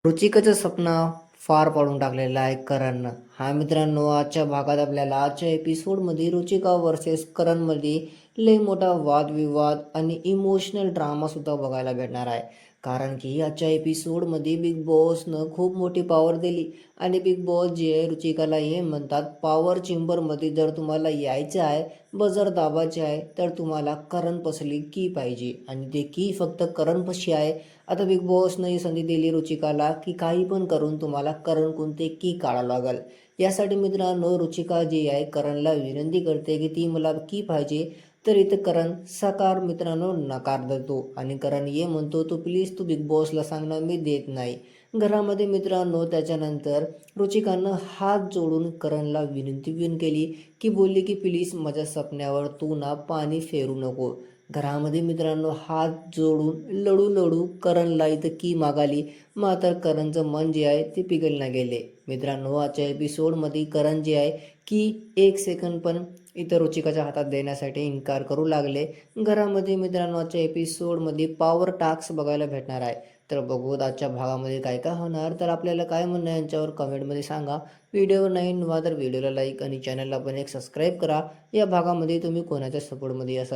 रुचिकाचं स्वप्न फार पाडून टाकलेलं आहे करणनं. हा मित्रांनो, आजच्या भागात आपल्याला आजच्या एपिसोडमध्ये रुचिका वर्सेस करणमध्ये लय मोठा वादविवाद आणि इमोशनल ड्रामासुद्धा बघायला भेटणार आहे. कारण की आजच्या एपिसोडमध्ये बिग बॉसनं खूप मोठी पॉवर दिली आणि बिग बॉस जे आहे रुचिकाला हे म्हणतात, पॉवर चेंबरमध्ये जर तुम्हाला यायचं आहे, बजर दाबायचे आहे, तर तुम्हाला करण पसली की पाहिजे आणि ते की फक्त करणपाशी आहे. आता बिग बॉसनं ही संधी दिली रुचिकाला की काही पण करून तुम्हाला करण कोणते की काढावं लागेल. यासाठी मित्रांनो, रुचिका जी आहे करणला विनंती करते की ती मला की पाहिजे. तर इथं करण साकार मित्रांनो नकार देतो आणि करण ये म्हणतो, तू प्लीज तू बिग बॉसला सांग ना, मी देत नाही. घरामध्ये मित्रांनो त्याच्यानंतर रुचिकानं हात जोडून करणला विनंती पण केली की बोलली की प्लीज माझ्या सपन्यावर तू ना पाणी फेरू नको. घरामध्ये मित्रांनो हात जोडून लढू लढू करणला इथं की मागाली. मात्र करणचं मन जे आहे ते पिघलला गेले. मित्रांनो, आजच्या एपिसोडमध्ये करण जे आहे की एक सेकंड पण इतर रुचिकाच्या हातात देण्यासाठी इन्कार करू लागले. घरामध्ये मित्रांनो आजच्या एपिसोडमध्ये पॉवर टास्क बघायला भेटणार आहे. तर बघू आजच्या भागामध्ये काय काय होणार. तर आपल्याला काय म्हणणं आहे यांच्यावर कमेंटमध्ये सांगा. व्हिडिओ नाही नवा तर व्हिडिओला लाईक आणि चॅनलला पण एक सबस्क्राईब करा. या भागामध्ये तुम्ही कोणाच्या सपोर्टमध्ये असाल